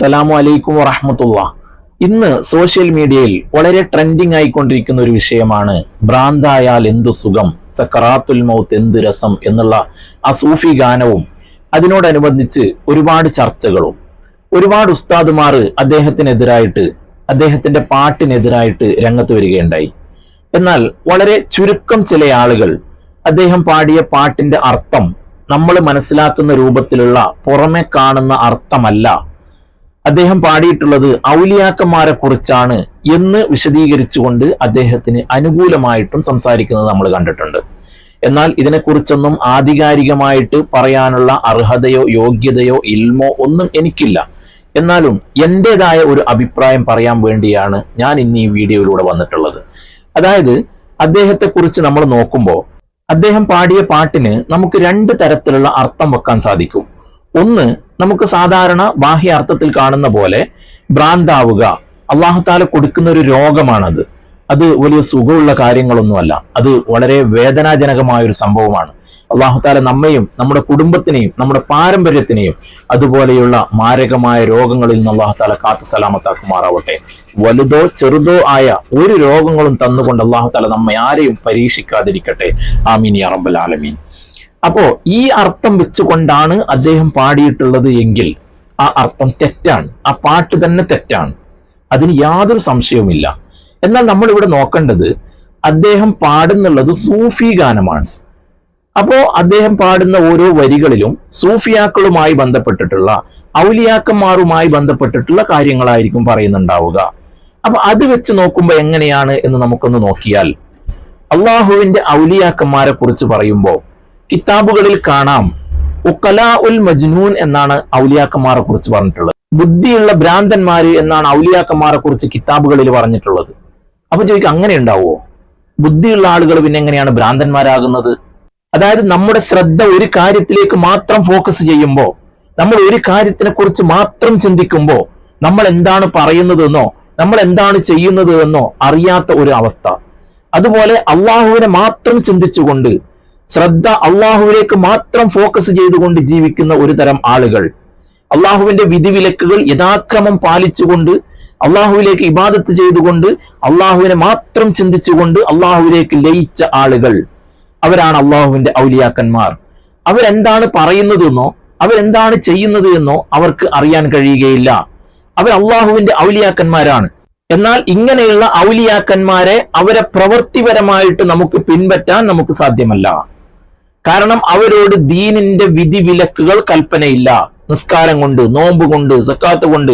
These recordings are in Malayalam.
അസ്സലാമു അലൈക്കും വറഹ്മത്തുള്ളാഹ്. ഇന്ന് സോഷ്യൽ മീഡിയയിൽ വളരെ ട്രെൻഡിങ് ആയിക്കൊണ്ടിരിക്കുന്ന ഒരു വിഷയമാണ് ഭ്രാന്തായാൽ എന്തു സുഖം, സക്കറാത്തുൽ മൗത്ത് എന്തു രസം എന്നുള്ള ആ സൂഫി ഗാനവും അതിനോടനുബന്ധിച്ച് ഒരുപാട് ചർച്ചകളും ഒരുപാട് ഉസ്താദുമാർ അദ്ദേഹത്തിന്റെ പാട്ടിനെതിരായിട്ട് രംഗത്ത് വരികയുണ്ടായി. എന്നാൽ വളരെ ചുരുക്കം ചില ആളുകൾ അദ്ദേഹം പാടിയ പാട്ടിന്റെ അർത്ഥം നമ്മൾ മനസ്സിലാക്കുന്ന രൂപത്തിലുള്ള പുറമെ കാണുന്ന അർത്ഥമല്ല, അദ്ദേഹം പാടിയിട്ടുള്ളത് ഔലിയാക്കന്മാരെ കുറിച്ചാണ് എന്ന് വിശദീകരിച്ചുകൊണ്ട് അദ്ദേഹത്തിന് അനുകൂലമായിട്ടും സംസാരിക്കുന്നത് നമ്മൾ കണ്ടിട്ടുണ്ട്. എന്നാൽ ഇതിനെക്കുറിച്ചൊന്നും ആധികാരികമായിട്ട് പറയാനുള്ള അർഹതയോ യോഗ്യതയോ ഇൽമോ ഒന്നും എനിക്കില്ല. എന്നാലും എന്റേതായ ഒരു അഭിപ്രായം പറയാൻ വേണ്ടിയാണ് ഞാൻ ഇന്ന് ഈ വീഡിയോയിലൂടെ വന്നിട്ടുള്ളത്. അതായത് അദ്ദേഹത്തെക്കുറിച്ച് നമ്മൾ നോക്കുമ്പോൾ അദ്ദേഹം പാടിയ പാട്ടിന് നമുക്ക് രണ്ട് തരത്തിലുള്ള അർത്ഥം വെക്കാൻ സാധിക്കും. ഒന്ന്, നമുക്ക് സാധാരണ ബാഹ്യ അർത്ഥത്തിൽ കാണുന്ന പോലെ ഭ്രാന്താവുക, അള്ളാഹു താല കൊടുക്കുന്ന ഒരു രോഗമാണത്. അത് വലിയ സുഖമുള്ള കാര്യങ്ങളൊന്നുമല്ല, അത് വളരെ വേദനാജനകമായ ഒരു സംഭവമാണ്. അള്ളാഹു താല നമ്മയും നമ്മുടെ കുടുംബത്തിനെയും നമ്മുടെ പാരമ്പര്യത്തിനെയും അതുപോലെയുള്ള മാരകമായ രോഗങ്ങളിൽ നിന്ന് അള്ളാഹു താല കാത്തു സലാമത്താക്കുമാറാവട്ടെ. വലുതോ ചെറുതോ ആയ ഒരു രോഗങ്ങളും തന്നുകൊണ്ട് അള്ളാഹു താല നമ്മെ ആരെയും പരീക്ഷിക്കാതിരിക്കട്ടെ. ആമീൻ യാ റബ്ബൽ ആലമീൻ. അപ്പോ ഈ അർത്ഥം വെച്ചുകൊണ്ടാണ് അദ്ദേഹം പാടിയിട്ടുള്ളത് എങ്കിൽ ആ അർത്ഥം തെറ്റാണ്, ആ പാട്ട് തന്നെ തെറ്റാണ്, അതിന് യാതൊരു സംശയവുമില്ല. എന്നാൽ നമ്മൾ ഇവിടെ നോക്കേണ്ടത് അദ്ദേഹം പാടുന്നുള്ളത് സൂഫി ഗാനമാണ്. അപ്പോ അദ്ദേഹം പാടുന്ന ഓരോ വരികളിലും സൂഫിയാക്കളുമായി ബന്ധപ്പെട്ടിട്ടുള്ള ഔലിയാക്കന്മാരുമായി ബന്ധപ്പെട്ടിട്ടുള്ള കാര്യങ്ങളായിരിക്കും പറയുന്നുണ്ടാവുക. അപ്പൊ അത് വെച്ച് നോക്കുമ്പോൾ എങ്ങനെയാണ് എന്ന് നമുക്കൊന്ന് നോക്കിയാൽ, അള്ളാഹുവിന്റെ ഔലിയാക്കന്മാരെ കുറിച്ച് പറയുമ്പോൾ കിതാബുകളിൽ കാണാം ഉഖലാ ഉൽ മജ്നൂൻ എന്നാണ് ഔലിയാക്കന്മാരെ കുറിച്ച് പറഞ്ഞിട്ടുള്ളത്. ബുദ്ധിയുള്ള ഭ്രാന്തന്മാര് എന്നാണ് ഔലിയാക്കന്മാരെ കുറിച്ച് കിതാബുകളിൽ പറഞ്ഞിട്ടുള്ളത്. അപ്പൊ ചോദിക്കും, അങ്ങനെ ഉണ്ടാവുമോ? ബുദ്ധിയുള്ള ആളുകൾ പിന്നെ എങ്ങനെയാണ് ഭ്രാന്തന്മാരാകുന്നത്? അതായത് നമ്മുടെ ശ്രദ്ധ ഒരു കാര്യത്തിലേക്ക് മാത്രം ഫോക്കസ് ചെയ്യുമ്പോൾ, നമ്മൾ ഒരു കാര്യത്തിനെ കുറിച്ച് മാത്രം ചിന്തിക്കുമ്പോൾ നമ്മൾ എന്താണ് പറയുന്നതെന്നോ നമ്മൾ എന്താണ് ചെയ്യുന്നത് എന്നോ അറിയാത്ത ഒരു അവസ്ഥ. അതുപോലെ അള്ളാഹുവിനെ മാത്രം ചിന്തിച്ചുകൊണ്ട് ശ്രദ്ധ അള്ളാഹുവിലേക്ക് മാത്രം ഫോക്കസ് ചെയ്തുകൊണ്ട് ജീവിക്കുന്ന ഒരു തരം ആളുകൾ, അള്ളാഹുവിന്റെ വിധിവിലക്കുകൾ യഥാക്രമം പാലിച്ചുകൊണ്ട് അള്ളാഹുവിലേക്ക് ഇബാദത്ത് ചെയ്തുകൊണ്ട് അള്ളാഹുവിനെ മാത്രം ചിന്തിച്ചുകൊണ്ട് അള്ളാഹുവിലേക്ക് ലയിച്ച ആളുകൾ, അവരാണ് അള്ളാഹുവിന്റെ ഔലിയാക്കന്മാർ. അവരെന്താണ് പറയുന്നതെന്നോ അവരെന്താണ് ചെയ്യുന്നത് എന്നോ അവർക്ക് അറിയാൻ കഴിയുകയില്ല. അവർ അള്ളാഹുവിന്റെ ഔലിയാക്കന്മാരാണ്. എന്നാൽ ഇങ്ങനെയുള്ള ഔലിയാക്കന്മാരെ അവരെ പ്രവൃത്തിപരമായിട്ട് നമുക്ക് പിൻപറ്റാൻ നമുക്ക് സാധ്യമല്ല. കാരണം അവരോട് ദീനിന്റെ വിധിവിലക്കുകൾ കൽപ്പനയില്ല. നിസ്കാരം കൊണ്ട്, നോമ്പ് കൊണ്ട്, സക്കാത്ത് കൊണ്ട്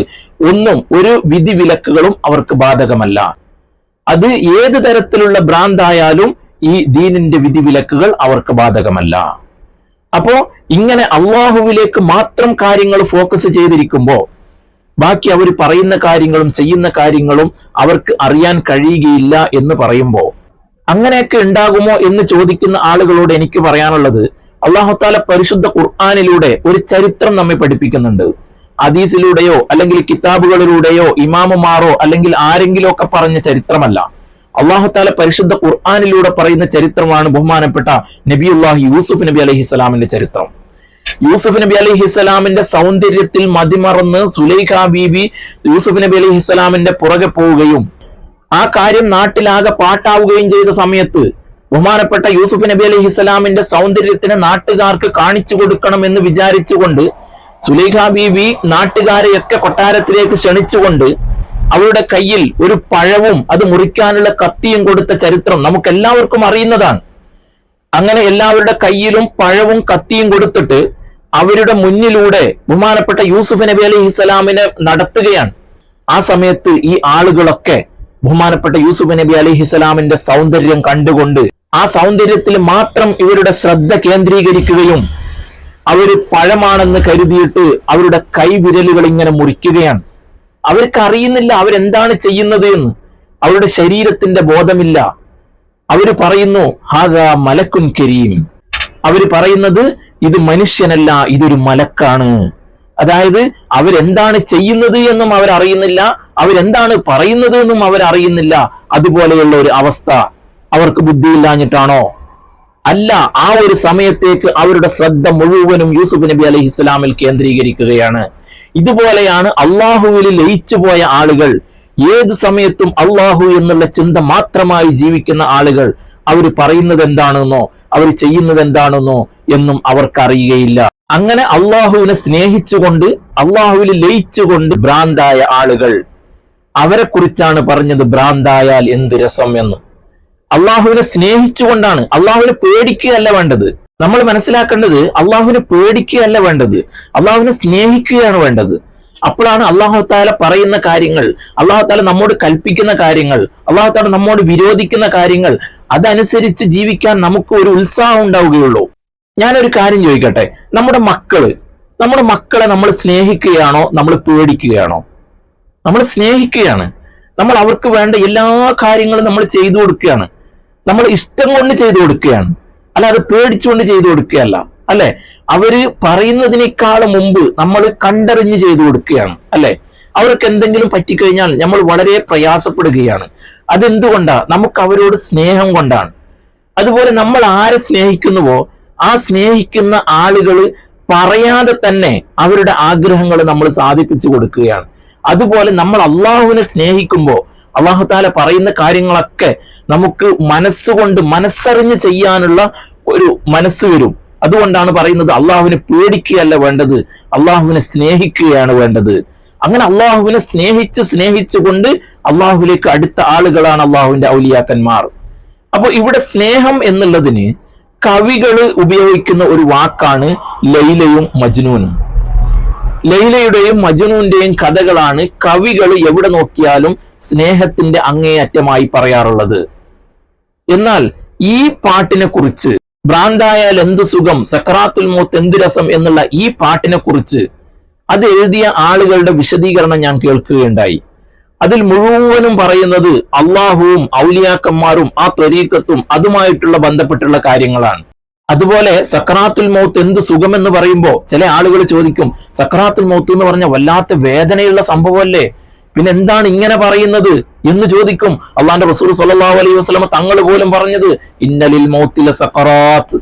ഒന്നും ഒരു വിധിവിലക്കുകളും അവർക്ക് ബാധകമല്ല. അത് ഏത് തരത്തിലുള്ള ഭ്രാന്തായാലും ഈ ദീനിന്റെ വിധിവിലക്കുകൾ അവർക്ക് ബാധകമല്ല. അപ്പോ ഇങ്ങനെ അള്ളാഹുവിലേക്ക് മാത്രം കാര്യങ്ങൾ ഫോക്കസ് ചെയ്തിരിക്കുമ്പോൾ ബാക്കി അവർ പറയുന്ന കാര്യങ്ങളും ചെയ്യുന്ന കാര്യങ്ങളും അവർക്ക് അറിയാൻ കഴിയുകയില്ല എന്ന് പറയുമ്പോൾ അങ്ങനെയൊക്കെ ഉണ്ടാകുമോ എന്ന് ചോദിക്കുന്ന ആളുകളോട് എനിക്ക് പറയാനുള്ളത്, അല്ലാഹു തആല പരിശുദ്ധ ഖുർആനിലൂടെ ഒരു ചരിത്രം നമ്മെ പഠിപ്പിക്കുന്നുണ്ട്. ഹദീസിലൂടെയോ അല്ലെങ്കിൽ കിതാബുകളിലൂടെയോ ഇമാമുമാരോ അല്ലെങ്കിൽ ആരെങ്കിലും ഒക്കെ പറഞ്ഞ ചരിത്രമല്ല. അല്ലാഹു തആല പരിശുദ്ധ ഖുർആനിലൂടെ പറയുന്ന ചരിത്രമാണ് ബഹുമാനപ്പെട്ട നബിയുല്ലാഹി യൂസുഫ് നബി അലൈഹിസ്സലാമിന്റെ ചരിത്രം. യൂസുഫ് നബി അലൈഹിസ്സലാമിന്റെ സൗന്ദര്യത്തിൽ മതിമറന്ന് സുലൈഖ ബീബി യൂസുഫ് നബി അലൈഹിസ്സലാമിന്റെ പുറകെ പോവുകയും ആ കാര്യം നാട്ടിലാകെ പാട്ടാവുകയും ചെയ്ത സമയത്ത് ബഹുമാനപ്പെട്ട യൂസുഫ് നബി അലൈഹിസ്സലാമിന്റെ സൗന്ദര്യത്തിന് നാട്ടുകാർക്ക് കാണിച്ചു കൊടുക്കണം എന്ന് വിചാരിച്ചുകൊണ്ട് സുലൈഖ ബീബി നാട്ടുകാരെയൊക്കെ കൊട്ടാരത്തിലേക്ക് ക്ഷണിച്ചുകൊണ്ട് അവരുടെ കയ്യിൽ ഒരു പഴവും അത് മുറിക്കാനുള്ള കത്തിയും കൊടുത്ത ചരിത്രം നമുക്ക് എല്ലാവർക്കും അറിയുന്നതാണ്. അങ്ങനെ എല്ലാവരുടെ കയ്യിലും പഴവും കത്തിയും കൊടുത്തിട്ട് അവരുടെ മുന്നിലൂടെ ബഹുമാനപ്പെട്ട യൂസുഫ് നബി അലൈഹിസ്സലാമിനെ നടത്തുകയാണ്. ആ സമയത്ത് ഈ ആളുകളൊക്കെ ബഹുമാനപ്പെട്ട യൂസുഫ് നബി അലൈഹിസ്സലാമിന്റെ സൗന്ദര്യം കണ്ടുകൊണ്ട് ആ സൗന്ദര്യത്തിൽ മാത്രം ഇവരുടെ ശ്രദ്ധ കേന്ദ്രീകരിക്കുകയും അവര് പഴമാണെന്ന് കരുതിയിട്ട് അവരുടെ കൈവിരലുകൾ ഇങ്ങനെ മുറിക്കുകയാണ്. അവർക്ക് അറിയുന്നില്ല അവരെന്താണ് ചെയ്യുന്നത് എന്ന്, അവരുടെ ശരീരത്തിന്റെ ബോധമില്ല. അവര് പറയുന്നു ഹാദാ മലക്കുൻ കരീം, അവര് പറയുന്നത് ഇത് മനുഷ്യനല്ല, ഇതൊരു മലക്കാണ്. അതായത് അവരെന്താണ് ചെയ്യുന്നത് എന്നും അവരറിയുന്നില്ല, അവരെന്താണ് പറയുന്നത് എന്നും അവരറിയുന്നില്ല. അതുപോലെയുള്ള ഒരു അവസ്ഥ. അവർക്ക് ബുദ്ധിയില്ലാഞ്ഞിട്ടാണോ? അല്ല, ആ ഒരു സമയത്തേക്ക് അവരുടെ ശ്രദ്ധ മുഴുവനും യൂസുഫ് നബി അലൈഹി ഇസ്ലാമിൽ കേന്ദ്രീകരിക്കുകയാണ്. ഇതുപോലെയാണ് അള്ളാഹുവിൽ ലയിച്ചു പോയ ആളുകൾ, ഏത് സമയത്തും അള്ളാഹു എന്നുള്ള ചിന്ത മാത്രമായി ജീവിക്കുന്ന ആളുകൾ, അവർ പറയുന്നത് എന്താണെന്നോ അവർ ചെയ്യുന്നത് എന്താണെന്നോ എന്നും അവർക്കറിയുകയില്ല. അങ്ങനെ അള്ളാഹുവിനെ സ്നേഹിച്ചുകൊണ്ട് അള്ളാഹുവിൽ ലയിച്ചുകൊണ്ട് ഭ്രാന്തായ ആളുകൾ, അവരെ കുറിച്ചാണ് പറഞ്ഞത് ഭ്രാന്തായാൽ എന്ത് രസം എന്ന്. അള്ളാഹുവിനെ സ്നേഹിച്ചുകൊണ്ടാണ്, അള്ളാഹുവിനെ പേടിക്കുകയല്ല വേണ്ടത്. നമ്മൾ മനസ്സിലാക്കേണ്ടത് അള്ളാഹുവിനെ പേടിക്കുകയല്ല വേണ്ടത്, അള്ളാഹുവിനെ സ്നേഹിക്കുകയാണ് വേണ്ടത്. അപ്പോഴാണ് അള്ളാഹു താല പറയുന്ന കാര്യങ്ങൾ, അള്ളാഹു താല നമ്മോട് കൽപ്പിക്കുന്ന കാര്യങ്ങൾ, അള്ളാഹു താല നമ്മോട് വിരോധിക്കുന്ന കാര്യങ്ങൾ, അതനുസരിച്ച് ജീവിക്കാൻ നമുക്ക് ഒരു ഉത്സാഹം ഉണ്ടാവുകയുള്ളൂ. ഞാനൊരു കാര്യം ചോദിക്കട്ടെ, നമ്മുടെ മക്കളെ നമ്മൾ സ്നേഹിക്കുകയാണോ നമ്മൾ പേടിക്കുകയാണോ? നമ്മൾ സ്നേഹിക്കുകയാണ്. നമ്മൾ അവർക്ക് വേണ്ട എല്ലാ കാര്യങ്ങളും നമ്മൾ ചെയ്തു കൊടുക്കുകയാണ്. നമ്മൾ ഇഷ്ടം കൊണ്ട് ചെയ്തു കൊടുക്കുകയാണ്, അല്ലാതെ പേടിച്ചുകൊണ്ട് ചെയ്തു കൊടുക്കുകയല്ല. അല്ലെ? അവര് പറയുന്നതിനേക്കാൾ മുമ്പ് നമ്മൾ കണ്ടറിഞ്ഞ് ചെയ്തു കൊടുക്കുകയാണ്. അല്ലെ? അവർക്ക് എന്തെങ്കിലും പറ്റിക്കഴിഞ്ഞാൽ നമ്മൾ വളരെ പ്രയാസപ്പെടുകയാണ്. അതെന്തുകൊണ്ടാ? നമുക്ക് അവരോട് സ്നേഹം കൊണ്ടാണ്. അതുപോലെ നമ്മൾ ആരെ സ്നേഹിക്കുന്നുവോ ആ സ്നേഹിക്കുന്ന ആളുകൾ പറയാതെ തന്നെ അവരുടെ ആഗ്രഹങ്ങൾ നമ്മൾ സാധിപ്പിച്ചു കൊടുക്കുകയാണ്. അതുപോലെ നമ്മൾ അള്ളാഹുവിനെ സ്നേഹിക്കുമ്പോൾ അള്ളാഹു താല പറയുന്ന കാര്യങ്ങളൊക്കെ നമുക്ക് മനസ്സുകൊണ്ട് മനസ്സറിഞ്ഞ് ചെയ്യാനുള്ള ഒരു മനസ്സ് വരും. അതുകൊണ്ടാണ് പറയുന്നത് അള്ളാഹുവിനെ പേടിക്കുകയല്ല വേണ്ടത്, അള്ളാഹുവിനെ സ്നേഹിക്കുകയാണ് വേണ്ടത്. അങ്ങനെ അള്ളാഹുവിനെ സ്നേഹിച്ചുകൊണ്ട് അള്ളാഹുവിലേക്ക് അടുത്ത ആളുകളാണ് അള്ളാഹുവിന്റെ ഔലിയാക്കന്മാർ. അപ്പൊ ഇവിടെ സ്നേഹം എന്നുള്ളതിന് കവികള് ഉപയോഗിക്കുന്ന ഒരു വാക്കാണ് ലൈലയും മജ്നൂനും. ലൈലയുടെയും മജ്നൂന്റെയും കഥകളാണ് കവികൾ എവിടെ നോക്കിയാലും സ്നേഹത്തിന്റെ അങ്ങേയറ്റമായി പറയാറുള്ളത്. എന്നാൽ ഈ പാട്ടിനെ കുറിച്ച്, ഭ്രാന്തായാൽ എന്തു സുഖം, സക്രാത്തുൽ മൗത്ത് എന്ത് രസം എന്നുള്ള ഈ പാട്ടിനെ കുറിച്ച് അത് എഴുതിയ ആളുകളുടെ വിശദീകരണം ഞാൻ കേൾക്കുകയുണ്ടായി. അതിൽ മുഴുവനും പറയുന്നത് അള്ളാഹുവും ഔലിയാക്കന്മാരും ആ ത്വരീഖത്തും അതുമായിട്ടുള്ള ബന്ധപ്പെട്ടുള്ള കാര്യങ്ങളാണ്. അതുപോലെ സക്രാത്തുൽ മൗത്ത് എന്ത് സുഖമെന്ന് പറയുമ്പോൾ ചില ആളുകൾ ചോദിക്കും, സക്രാത്തുൽ മൗത്ത് എന്ന് പറഞ്ഞ വല്ലാത്ത വേദനയുള്ള സംഭവമല്ലേ, പിന്നെ എന്താണ് ഇങ്ങനെ പറയുന്നത് എന്ന് ചോദിക്കും. അള്ളാന്റെ റസൂൽ സ്വല്ലല്ലാഹു അലൈഹി വസല്ലം തങ്ങൾ പോലും പറഞ്ഞത് ഇന്നലിൽ മൗത്തില സഖറാത്ത്,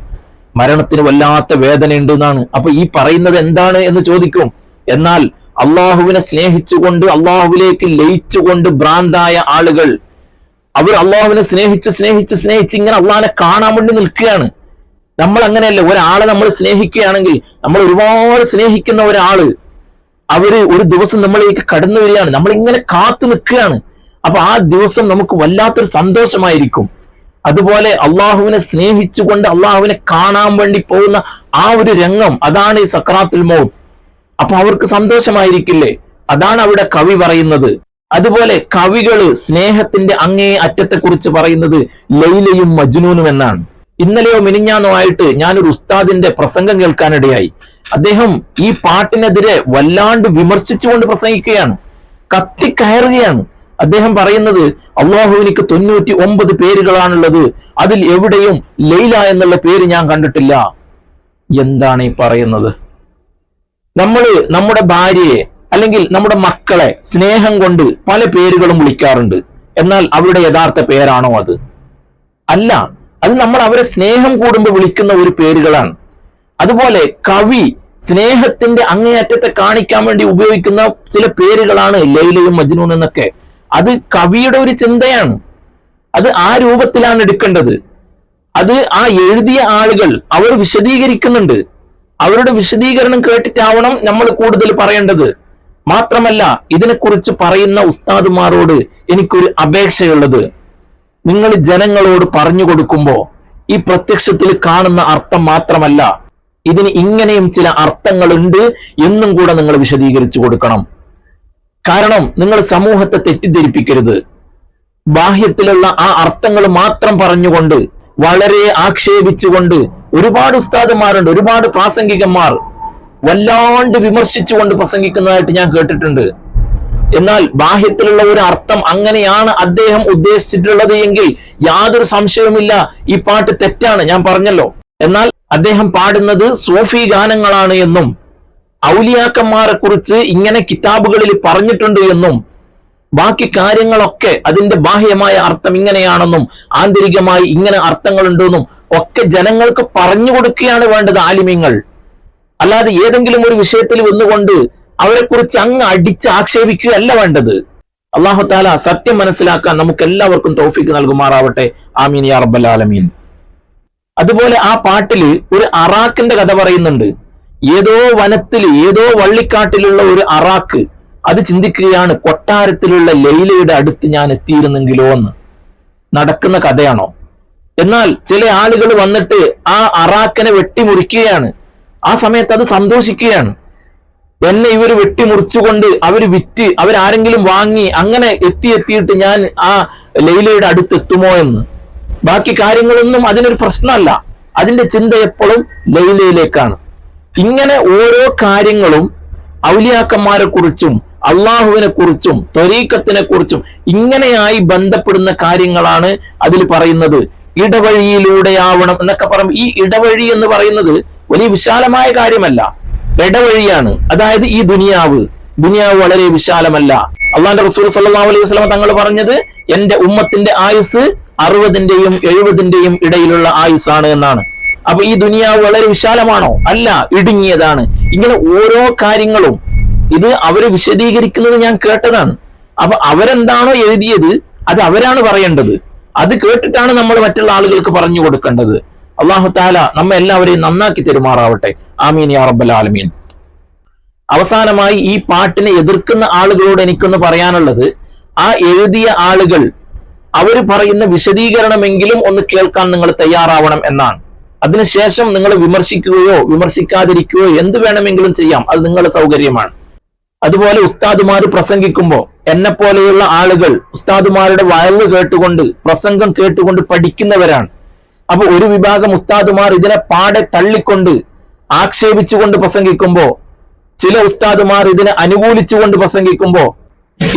മരണത്തിന് വല്ലാത്ത വേദനയുണ്ട് എന്നാണ്. അപ്പൊ ഈ പറയുന്നത് എന്താണ് എന്ന് ചോദിക്കും. എന്നാൽ അള്ളാഹുവിനെ സ്നേഹിച്ചുകൊണ്ട് അള്ളാഹുവിലേക്ക് ലയിച്ചുകൊണ്ട് ഭ്രാന്തായ ആളുകൾ, അവർ അള്ളാഹുവിനെ സ്നേഹിച്ച് ഇങ്ങനെ അള്ളാഹിനെ കാണാൻ വേണ്ടി നിൽക്കുകയാണ്. നമ്മൾ അങ്ങനെയല്ല. ഒരാളെ നമ്മൾ സ്നേഹിക്കുകയാണെങ്കിൽ, നമ്മൾ ഒരുപാട് സ്നേഹിക്കുന്ന ഒരാള് അവര് ഒരു ദിവസം നമ്മളിലേക്ക് കടന്നു വരികയാണ്, നമ്മളിങ്ങനെ കാത്തു നിൽക്കുകയാണ്. അപ്പൊ ആ ദിവസം നമുക്ക് വല്ലാത്തൊരു സന്തോഷമായിരിക്കും. അതുപോലെ അള്ളാഹുവിനെ സ്നേഹിച്ചുകൊണ്ട് അള്ളാഹുവിനെ കാണാൻ വേണ്ടി പോകുന്ന ആ ഒരു രംഗം, അതാണ് ഈ സക്രാത്തുൽ മൗത്ത്. അപ്പൊ അവർക്ക് സന്തോഷമായിരിക്കില്ലേ? അതാണ് അവിടെ കവി പറയുന്നത്. അതുപോലെ കവികള് സ്നേഹത്തിന്റെ അങ്ങേ അറ്റത്തെ കുറിച്ച് പറയുന്നത് ലൈലയും മജ്നൂനും എന്നാണ്. ഇന്നലെയോ മിനിഞ്ഞാന്നോ ആയിട്ട് ഞാനൊരു ഉസ്താദിന്റെ പ്രസംഗം കേൾക്കാനിടയായി. അദ്ദേഹം ഈ പാട്ടിനെതിരെ വല്ലാണ്ട് വിമർശിച്ചുകൊണ്ട് പ്രസംഗിക്കുകയാണ്, കത്തിക്കയറുകയാണ്. അദ്ദേഹം പറയുന്നത് അള്ളാഹുവിനിക്ക് 99 പേരുകളാണുള്ളത്, അതിൽ എവിടെയും ലൈല എന്നുള്ള പേര് ഞാൻ കണ്ടിട്ടില്ല. എന്താണ് ഈ പറയുന്നത്? നമ്മുടെ ഭാര്യയെ അല്ലെങ്കിൽ നമ്മുടെ മക്കളെ സ്നേഹം കൊണ്ട് പല പേരുകളും വിളിക്കാറുണ്ട്. എന്നാൽ അവരുടെ യഥാർത്ഥ പേരാണോ അത്? അല്ല. അത് നമ്മൾ അവരെ സ്നേഹം കൂടുമ്പോൾ വിളിക്കുന്ന ഒരു പേരുകളാണ്. അതുപോലെ കവി സ്നേഹത്തിന്റെ അങ്ങേയറ്റത്തെ കാണിക്കാൻ വേണ്ടി ഉപയോഗിക്കുന്ന ചില പേരുകളാണ് ലൈലയും മജ്നൂൻ എന്നൊക്കെ. അത് കവിയുടെ ഒരു ചിന്തയാണ്. അത് ആ രൂപത്തിലാണ് എടുക്കേണ്ടത്. അത് ആ എഴുതിയ ആളുകൾ അവർ വിശദീകരിക്കുന്നുണ്ട്. അവരുടെ വിശദീകരണം കേട്ടിട്ടാവണം നമ്മൾ കൂടുതൽ പറയേണ്ടത്. മാത്രമല്ല, ഇതിനെക്കുറിച്ച് പറയുന്ന ഉസ്താദുമാരോട് എനിക്കൊരു അപേക്ഷയുള്ളത്, നിങ്ങൾ ജനങ്ങളോട് പറഞ്ഞു കൊടുക്കുമ്പോൾ ഈ പ്രത്യക്ഷത്തിൽ കാണുന്ന അർത്ഥം മാത്രമല്ല, ഇതിന് ഇങ്ങനെയും ചില അർത്ഥങ്ങളുണ്ട് എന്നും കൂടെ നിങ്ങൾ വിശദീകരിച്ചു കൊടുക്കണം. കാരണം നിങ്ങൾ സമൂഹത്തെ തെറ്റിദ്ധരിപ്പിക്കരുത്. ബാഹ്യത്തിലുള്ള ആ അർത്ഥങ്ങൾ മാത്രം പറഞ്ഞുകൊണ്ട് വളരെ ആക്ഷേപിച്ചുകൊണ്ട് ഒരുപാട് ഉസ്താദുമാരുണ്ട്, ഒരുപാട് പ്രാസംഗികന്മാർ വല്ലാണ്ട് വിമർശിച്ചുകൊണ്ട് പ്രസംഗിക്കുന്നതായിട്ട് ഞാൻ കേട്ടിട്ടുണ്ട്. എന്നാൽ ബാഹ്യത്തിലുള്ള ഒരു അർത്ഥം അങ്ങനെയാണ് അദ്ദേഹം ഉദ്ദേശിച്ചിട്ടുള്ളത് എങ്കിൽ യാതൊരു സംശയവുമില്ല, ഈ പാട്ട് തെറ്റാണ്, ഞാൻ പറഞ്ഞല്ലോ. എന്നാൽ അദ്ദേഹം പാടുന്നത് സൂഫി ഗാനങ്ങളാണ് എന്നും ഔലിയാക്കന്മാരെ കുറിച്ച് ഇങ്ങനെ കിതാബുകളിൽ പറഞ്ഞിട്ടുണ്ട് എന്നും ബാക്കി കാര്യങ്ങളൊക്കെ അതിന്റെ ബാഹ്യമായ അർത്ഥം ഇങ്ങനെയാണെന്നും ആന്തരികമായി ഇങ്ങനെ അർത്ഥങ്ങളുണ്ടെന്നും ഒക്കെ ജനങ്ങൾക്ക് പറഞ്ഞു കൊടുക്കുകയാണ് വേണ്ടത് ആലിമീങ്ങൾ. അല്ലാതെ ഏതെങ്കിലും ഒരു വിഷയത്തിൽ വന്നുകൊണ്ട് അവരെ കുറിച്ച് അങ്ങ് അടിച്ച് ആക്ഷേപിക്കുകയല്ല വേണ്ടത്. അല്ലാഹു തആല സത്യം മനസ്സിലാക്കാൻ നമുക്ക് എല്ലാവർക്കും തൗഫീഖ് നൽകുമാറാവട്ടെ. ആമീൻ യാ റബ്ബൽ ആലമീൻ. അതുപോലെ ആ പാട്ടില് ഒരു അറാക്കിന്റെ കഥ പറയുന്നുണ്ട്. ഏതോ വനത്തില് ഏതോ വള്ളിക്കാട്ടിലുള്ള ഒരു അറാക്ക് അത് ചിന്തിക്കുകയാണ്, കൊട്ടാരത്തിലുള്ള ലൈലയുടെ അടുത്ത് ഞാൻ എത്തിയിരുന്നെങ്കിലോ എന്ന്. നടക്കുന്ന കഥയാണോ? എന്നാൽ ചില ആളുകൾ വന്നിട്ട് ആ അറാക്കിനെ വെട്ടിമുറിക്കുകയാണ്. ആ സമയത്ത് അത് സന്തോഷിക്കുകയാണ്. എന്നെ ഇവർ വെട്ടിമുറിച്ചുകൊണ്ട് അവര് വിറ്റ് അവരാരെങ്കിലും വാങ്ങി അങ്ങനെ എത്തിയിട്ട് ഞാൻ ആ ലൈലയുടെ അടുത്ത് എത്തുമോ എന്ന്. ബാക്കി കാര്യങ്ങളൊന്നും അതിനൊരു പ്രശ്നമല്ല. അതിന്റെ ചിന്ത എപ്പോഴും ലൈലയിലേക്കാണ്. ഇങ്ങനെ ഓരോ കാര്യങ്ങളും ഔലിയാക്കന്മാരെ കുറിച്ചും അള്ളാഹുവിനെ കുറിച്ചും ത്വരീഖത്തിനെ കുറിച്ചും ഇങ്ങനെയായി ബന്ധപ്പെടുന്ന കാര്യങ്ങളാണ് അതിൽ പറയുന്നത്. ഇടവഴിയിലൂടെയാവണം എന്നൊക്കെ പറയും. ഈ ഇടവഴി എന്ന് പറയുന്നത് വലിയ വിശാലമായ കാര്യമല്ല, ഇടവഴിയാണ്. അതായത് ഈ ദുനിയാവ് വളരെ വിശാലമല്ല. അള്ളാന്റെ റസൂൽ സല്ലല്ലാഹു അലൈഹി വസല്ലം തങ്ങൾ പറഞ്ഞത് എന്റെ ഉമ്മത്തിന്റെ ആയുസ് 60-ന്റെയും 70-ന്റെയും ഇടയിലുള്ള ആയുസ്സാണ് എന്നാണ്. അപ്പൊ ഈ ദുനിയാവ് വളരെ വിശാലമാണോ? അല്ല, ഇടുങ്ങിയതാണ്. ഇങ്ങനെ ഓരോ കാര്യങ്ങളും ഇത് അവര് വിശദീകരിക്കുന്നത് ഞാൻ കേട്ടതാണ്. അപ്പൊ അവരെന്താണോ എഴുതിയത് അത് അവരാണ് പറയേണ്ടത്. അത് കേട്ടിട്ടാണ് നമ്മൾ മറ്റുള്ള ആളുകൾക്ക് പറഞ്ഞു കൊടുക്കേണ്ടത്. അല്ലാഹു തആല നമ്മെ എല്ലാവരെയും നന്നാക്കി തെരുമാറാവട്ടെ. ആമീൻ യാ റബ്ബൽ ആലമീൻ. അവസാനമായി ഈ പാട്ടിനെ എതിർക്കുന്ന ആളുകളോട് എനിക്കൊന്ന് പറയാനുള്ളത്, ആ എഴുതിയ ആളുകൾ അവർ പറയുന്ന വിശദീകരണമെങ്കിലും ഒന്ന് കേൾക്കാൻ നിങ്ങൾ തയ്യാറാവണം എന്നാണ്. അതിനുശേഷം നിങ്ങൾ വിമർശിക്കുകയോ വിമർശിക്കാതിരിക്കുകയോ എന്ത് വേണമെങ്കിലും ചെയ്യാം, അത് നിങ്ങളുടെ സൗകര്യമാണ്. അതുപോലെ ഉസ്താദുമാര് പ്രസംഗിക്കുമ്പോൾ എന്നെ പോലെയുള്ള ആളുകൾ ഉസ്താദുമാരുടെ വയല് കേട്ടുകൊണ്ട് പ്രസംഗം കേട്ടുകൊണ്ട് പഠിക്കുന്നവരാണ്. അപ്പൊ ഒരു വിഭാഗം ഉസ്താദുമാർ ഇതിനെ പാടെ തള്ളിക്കൊണ്ട് ആക്ഷേപിച്ചുകൊണ്ട് പ്രസംഗിക്കുമ്പോ, ചില ഉസ്താദുമാർ ഇതിനെ അനുകൂലിച്ചുകൊണ്ട് പ്രസംഗിക്കുമ്പോ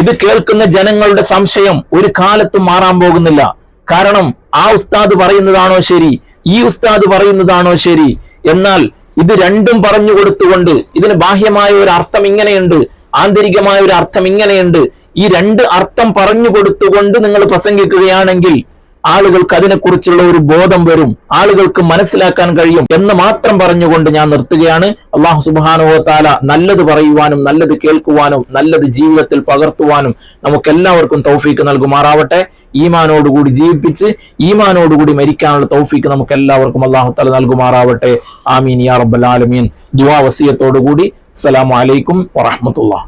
ഇത് കേൾക്കുന്ന ജനങ്ങളുടെ സംശയം ഒരു കാലത്തും മാറാൻ പോകുന്നില്ല. കാരണം ആ ഉസ്താദ് പറയുന്നതാണോ ശരി, ഈ ഉസ്താദ് പറയുന്നതാണോ ശരി? എന്നാൽ ഇത് രണ്ടും പറഞ്ഞു കൊടുത്തുകൊണ്ട് ഇതിന് ബാഹ്യമായ ഒരു അർത്ഥം ഇങ്ങനെയുണ്ട്, ആന്തരികമായ ഒരു അർത്ഥം ഇങ്ങനെയുണ്ട്, ഈ രണ്ട് അർത്ഥം പറഞ്ഞു കൊടുത്തുകൊണ്ട് നിങ്ങൾ പ്രസംഗിക്കുകയാണെങ്കിൽ ആളുകൾക്ക് അതിനെക്കുറിച്ചുള്ള ഒരു ബോധം വരും, ആളുകൾക്ക് മനസ്സിലാക്കാൻ കഴിയും എന്ന് മാത്രം പറഞ്ഞുകൊണ്ട് ഞാൻ നിർത്തുകയാണ്. അല്ലാഹു സുബ്ഹാനഹു വ തആല നല്ലത് പറയുവാനും നല്ലത് കേൾക്കുവാനും നല്ലത് ജീവിതത്തിൽ പകർത്തുവാനും നമുക്ക് എല്ലാവർക്കും തൗഫീക്ക് നൽകുമാറാവട്ടെ. ഈമാനോടുകൂടി ജീവിപ്പിച്ച് ഈമാനോടുകൂടി മരിക്കാനുള്ള തൗഫീക്ക് നമുക്ക് എല്ലാവർക്കും അല്ലാഹു തആല നൽകുമാറാവട്ടെ. ആമീൻ യാ റബ്ബൽ ആലമീൻ. ദുആ വസിയത്തോടുകൂടി അസ്സലാമു അലൈക്കും വറഹ്മത്തുള്ളാഹി.